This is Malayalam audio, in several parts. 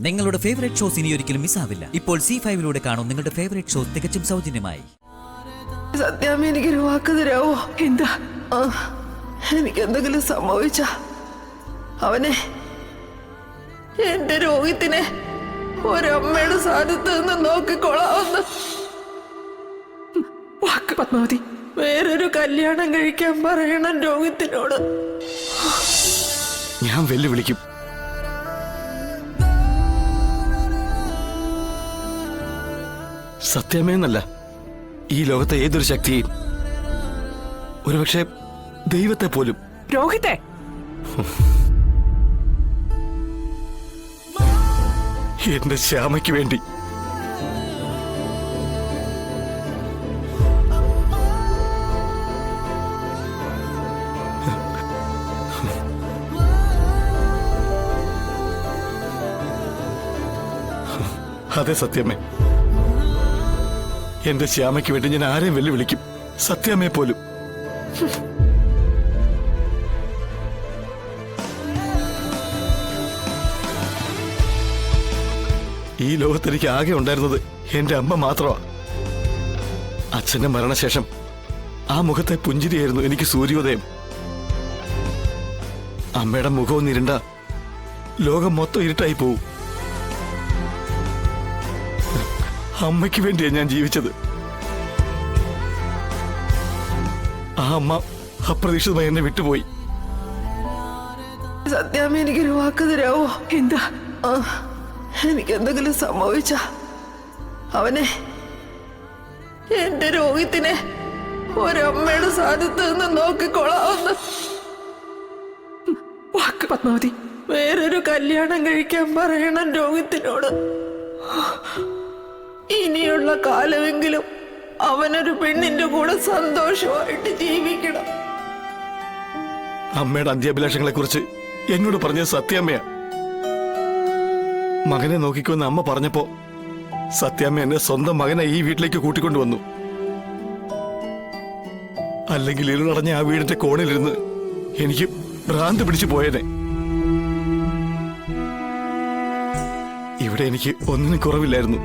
നിങ്ങളുടെ ഫേവറേറ്റ് ഷോസ് ഇനി ഒരിക്കലും മിസ്സാവില്ല. ഇപ്പോൾ C5 കാണും നിങ്ങളുടെ ഫേവറേറ്റ് ഷോസ് തികച്ചും സൗജന്യമായി. സത്യാമ്മ, എനിക്കൊരു വാക്ക് തരാവോ? എന്താ? എനിക്ക് എന്തെങ്കിലും സംഭവിച്ച അവനെ, എന്റെ രോഹിത്തിനെ ഒരമ്മയുടെ സ്ഥാനത്ത് നിന്ന് നോക്കിക്കൊള്ളാവുന്ന വാക്ക് പത്മാവതി. വേറൊരു കല്യാണം കഴിക്കാൻ പറയണം രോഹിത്തിനോട്. ഞാൻ വെല്ലുവിളിക്കും. സത്യമേന്നല്ല, ഈ ലോകത്തെ ഏതൊരു ശക്തിയെയും, ഒരുപക്ഷെ ദൈവത്തെ പോലും. രോഹിത്തെ, എന്റെ ശ്യാമയ്ക്ക് വേണ്ടി അതെ സത്യമേ, എന്റെ ശ്യാമയ്ക്ക് വേണ്ടി ഞാൻ ആരെയും വെല്ലുവിളിക്കും, സത്യമേ പോലും. ഈ ലോകത്തെനിക്ക് ആകെ ഉണ്ടായിരുന്നത് എന്റെ അമ്മ മാത്രമാ. അച്ഛന്റെ മരണശേഷം ആ മുഖത്തെ പുഞ്ചിരിയായിരുന്നു എനിക്ക് സൂര്യോദയം. അമ്മയുടെ മുഖവും ഇരുണ്ട ലോകം മൊത്തം ഇരുട്ടായി പോവും. അമ്മയ്ക്ക് വേണ്ടിയാ ഞാൻ ജീവിച്ചത്. ആ അമ്മ അപ്രതീക്ഷിതമായി എന്നെ വിട്ടുപോയി. സത്യാമ്മ, എനിക്കൊരു വാക്ക് തരാവോ? എന്താ? എനിക്ക് എന്തെങ്കിലും സംഭവിച്ച അവനെ, എന്റെ രോഹിത്തിനെ ഒരമ്മയുടെ സ്ഥാനത്ത് നിന്ന് നോക്കിക്കൊള്ളാവുന്ന വാക്ക് പത്മാവതി. വേറൊരു കല്യാണം കഴിക്കാൻ പറയണം രോഹിത്തിനോട്. ഇനിയുള്ള കാലമെങ്കിലും അവനൊരു പെണ്ണിന്റെ കൂടെ സന്തോഷമായിട്ട് ജീവിക്കണം. അമ്മയുടെ അന്ത്യാഭിലാഷങ്ങളെ കുറിച്ച് എന്നോട് പറഞ്ഞത് സത്യാമ്മയാ. മകനെ നോക്കിക്കുമെന്ന് അമ്മ പറഞ്ഞപ്പോ സത്യാമ്മ എന്നെ സ്വന്തം മകനെ ഈ വീട്ടിലേക്ക് കൂട്ടിക്കൊണ്ടുവന്നു. അല്ലെങ്കിൽ ഇരുളടഞ്ഞ ആ വീടിന്റെ കോണിലിരുന്ന് എനിക്ക് ഭ്രാന്ത് പിടിച്ചു പോയേനെ. ഇവിടെ എനിക്ക് ഒന്നിനും കുറവില്ലായിരുന്നു.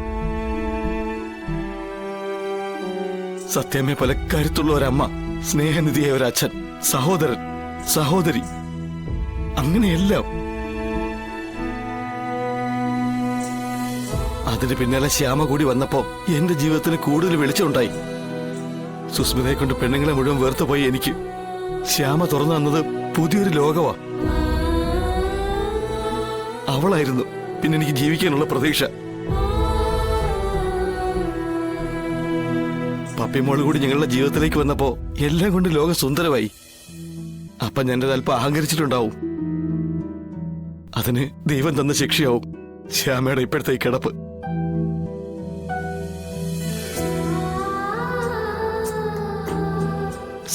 സത്യാമ്മയെ പോലെ കരുത്തുള്ള ഒരമ്മ, സ്നേഹനിധിയായ ഒരച്ഛൻ, സഹോദരൻ, സഹോദരി, അങ്ങനെയെല്ലാം. അതിന് പിന്നാലെ ശ്യാമ കൂടി വന്നപ്പോ എന്റെ ജീവിതത്തിന് കൂടുതൽ വെളിച്ചമുണ്ടായി. സുസ്മിതയെ കൊണ്ട് പെണ്ണുങ്ങളെ മുഴുവൻ വേർത്തുപോയി എനിക്ക് ശ്യാമ തുറന്നു തന്നത് പുതിയൊരു ലോകവാ. അവളായിരുന്നു പിന്നെ എനിക്ക് ജീവിക്കാനുള്ള പ്രതീക്ഷ. പപ്പിമോള് കൂടി ഞങ്ങളുടെ ജീവിതത്തിലേക്ക് വന്നപ്പോ എല്ലാം കൊണ്ട് ലോകം സുന്ദരമായി. അപ്പൊ ഞാൻ അല്പം അഹങ്കരിച്ചിട്ടുണ്ടാവും. അതിന് ദൈവം തന്ന ശിക്ഷയാവും ശ്യാമയുടെ ഇപ്പോഴത്തെ ഈ കിടപ്പ്.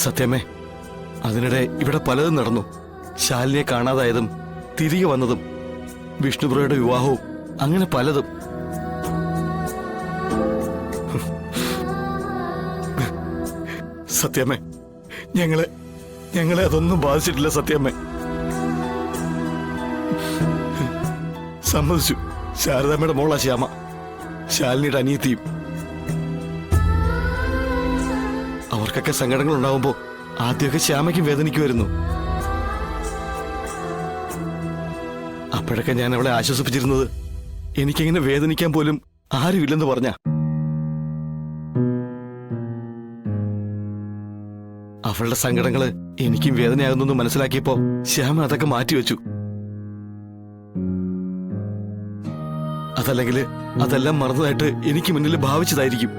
സത്യമേ, അതിനിടെ ഇവിടെ പലതും നടന്നു. ശാലിനിയെ കാണാതായതും തിരികെ വന്നതും വിഷ്ണുപ്രയുടെ വിവാഹവും, അങ്ങനെ പലതും. സത്യമേ, ഞങ്ങളെ അതൊന്നും ബാധിച്ചിട്ടില്ല. സത്യമേ, സമ്മതിച്ചു. ശാരദാമ്മയുടെ മോളാ ശ്യാമ, ശാലിനിയുടെ അനിയത്തിയും. അവർക്കൊക്കെ സങ്കടങ്ങൾ ഉണ്ടാവുമ്പോ ആദ്യമൊക്കെ ശ്യാമയ്ക്കും വേദനിക്കുമായിരുന്നു. അപ്പോഴൊക്കെ ഞാൻ അവളെ ആശ്വസിപ്പിച്ചിരുന്നത് എനിക്കിങ്ങനെ വേദനിക്കാൻ പോലും ആരുമില്ലെന്ന് പറഞ്ഞ. അവളുടെ സങ്കടങ്ങള് എനിക്കും വേദനയാകുന്നു മനസ്സിലാക്കിയപ്പോ ശ്യാമ അതൊക്കെ മാറ്റിവെച്ചു. അതല്ലെങ്കിൽ അതെല്ലാം മറന്നതായിട്ട് എനിക്ക് മുന്നിൽ ഭാവിച്ചതായിരിക്കും.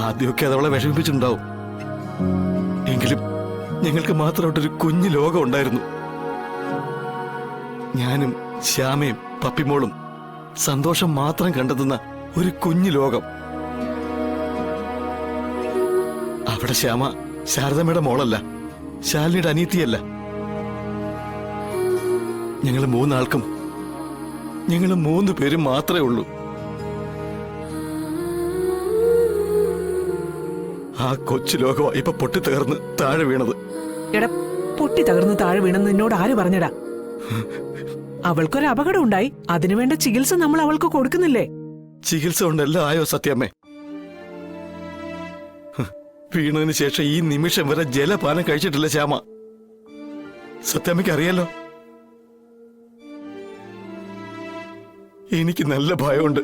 ആദ്യമൊക്കെ അതവളെ വിഷമിപ്പിച്ചിട്ടുണ്ടാവും. എങ്കിലും ഞങ്ങൾക്ക് മാത്രമായിട്ടൊരു കുഞ്ഞു ലോകം ഉണ്ടായിരുന്നു. ഞാനും ശ്യാമയും പപ്പിമോളും സന്തോഷം മാത്രം കണ്ടെത്തുന്ന ഒരു കുഞ്ഞു ലോകം. അവിടെ ശ്യാമ ശാരദമ്മയുടെ മോളല്ല, ശാലിനിയുടെ അനിയത്തിയല്ല. ഞങ്ങൾ മൂന്നാൾക്കും, ഞങ്ങൾ 3 പേരും മാത്രമേ ഉള്ളൂ. ആ കൊച്ചു ലോകമാണ് ഇപ്പൊ പൊട്ടിത്തകർന്ന് താഴെ വീണത്. എടാ, പൊട്ടി തകർന്ന് താഴെ വീണെന്ന് നിന്നോട് ആര് പറഞ്ഞടാ? അവൾക്കൊരു അപകടം ഉണ്ടായി, അതിനുവേണ്ട ചികിത്സ നമ്മൾ അവൾക്ക് കൊടുക്കുന്നില്ലേ? ചികിത്സ കൊണ്ടെല്ലാം ആയോ സത്യാമ്മേ? വീണതിന് ശേഷം ഈ നിമിഷം വരെ ജലപാനം കഴിച്ചിട്ടില്ല ശ്യാമ. സത്യാമ്മയ്ക്ക് അറിയാലോ. എനിക്ക് നല്ല ഭയമുണ്ട്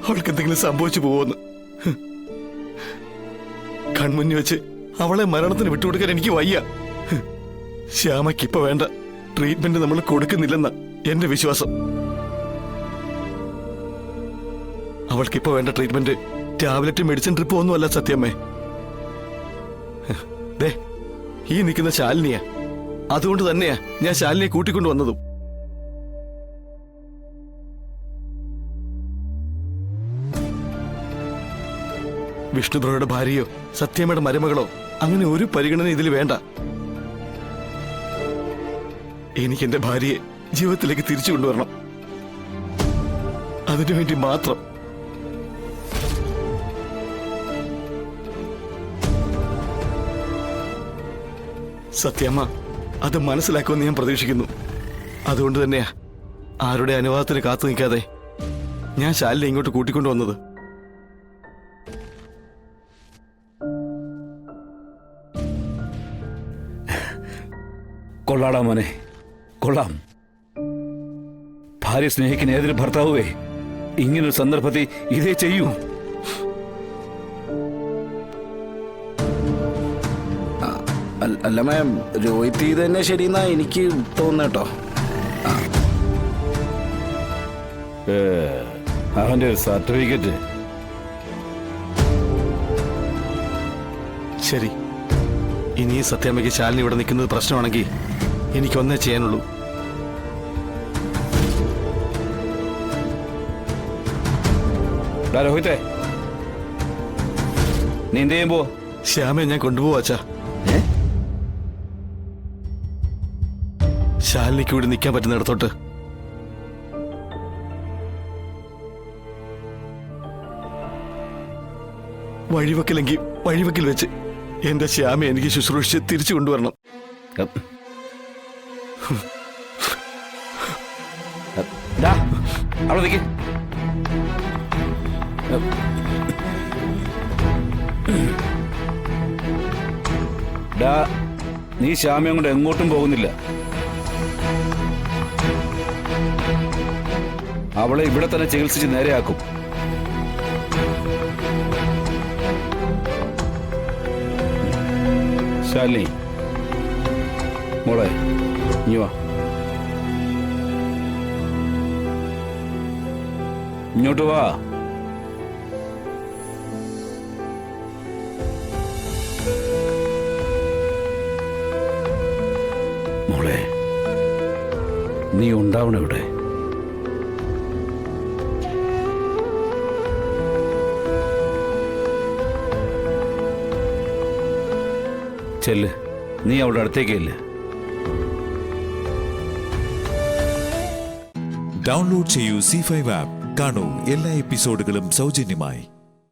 അവൾക്ക് എന്തെങ്കിലും സംഭവിച്ചു പോവോന്ന്. കൺമുന്നിൽ വെച്ച് അവളെ മരണത്തിന് വിട്ടുകൊടുക്കാൻ എനിക്ക് വയ്യ. ശ്യാമയ്ക്ക് ഇപ്പൊ വേണ്ട ട്രീറ്റ്മെന്റ് നമ്മൾ കൊടുക്കുന്നില്ലെന്ന എന്റെ വിശ്വാസം. അവൾക്കിപ്പോ വേണ്ട ട്രീറ്റ്മെന്റ് ടാബ്ലറ്റ് മെഡിസിൻ ട്രിപ്പ് ഒന്നുമല്ല സത്യമേ. ദേ ഈ നിൽക്കുന്ന ശാലിനിയാ. അതുകൊണ്ട് തന്നെയാ ഞാൻ ശാലിനിയെ കൂട്ടിക്കൊണ്ടു വന്നതും. വിഷ്ണുബ്രോയുടെ ഭാര്യയോ സത്യമയുടെ മരുമകളോ അങ്ങനെ ഒരു പരിഗണന ഇതിൽ വേണ്ട. എനിക്ക് എന്റെ ഭാര്യയെ ജീവിതത്തിലേക്ക് തിരിച്ചു കൊണ്ടുവരണം. അതിനുവേണ്ടി മാത്രം. സത്യമ്മ അത് മനസ്സിലാക്കുമെന്ന് ഞാൻ പ്രതീക്ഷിക്കുന്നു. അതുകൊണ്ട് തന്നെയാ ആരുടെ അനുവാദത്തിന് കാത്തു നിൽക്കാതെ ഞാൻ ശാലിനെ ഇങ്ങോട്ട് കൂട്ടിക്കൊണ്ടുവന്നത്. കൊള്ളാടാ മോനെ, കൊള്ളാം. ഭാര്യ സ്നേഹിക്കുന്ന ഏതൊരു ഭർത്താവേ ഇങ്ങനൊരു സന്ദർഭത്തിൽ ഇതേ ചെയ്യൂ. അല്ല മാം, രോഹിത് ഇത് തന്നെ ശരിയെന്നാ എനിക്ക് തോന്നട്ടോ. അവന്റെ ഒരു സർട്ടിഫിക്കറ്റ്. ശരി, ഇനി സത്യാമ്മയ്ക്ക് ശാലിനി ഇവിടെ നിൽക്കുന്നത് പ്രശ്നമാണെങ്കിൽ എനിക്കൊന്നേ ചെയ്യാനുള്ളൂ. രോഹിത്തെ, നീ എന്ത് ചെയ്യുമ്പോ? ശ്യാമയെ ഞാൻ കൊണ്ടുപോവാച്ചാ. ശാലിനിക്ക് ഇവിടെ നിൽക്കാൻ പറ്റുന്നിടത്തോട്ട്. വഴിവെക്കലെങ്കിൽ വഴിവെക്കൽ വെച്ച് എന്റെ ശ്യാമ എനിക്ക് ശുശ്രൂഷിച്ച് തിരിച്ചു കൊണ്ടുവരണം. അവിടെ നിൽക്ക്. നീ ശ്യാമയും കൊണ്ട് എങ്ങോട്ടും പോകുന്നില്ല. അവളെ ഇവിടെ തന്നെ ചികിത്സിച്ച് നേരെയാക്കും. ശാലിനി മോളെ, ഇനി വാ. ഇങ്ങോട്ട് വാ. മോളെ, നീ ഉണ്ടാവണം ഇവിടെ. ചെല്ല്, നീ അവിടെ അടുത്തേക്കില്ല. ഡൗൺലോഡ് ചെയ്യൂ C5 ആപ്പ്. കാണൂ എല്ലാ എപ്പിസോഡുകളും സൗജന്യമായി.